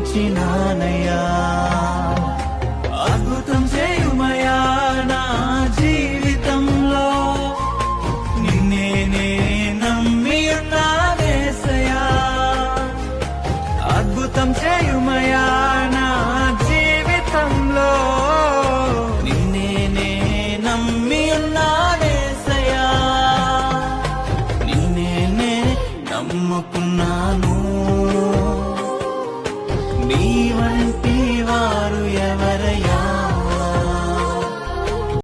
స్తుతించినానయ్యా. అద్భుతం చేయుమయా నా జీవితంలో, నిన్నే నే నమ్మి ఉన్నానేసయ్యా. అద్భుతం చేయుమయా నా జీవితంలో, నిన్నే నే నమ్మి ఉన్నానేసయ్యా. నిన్నే నే నమ్ముకున్నాను, నీవని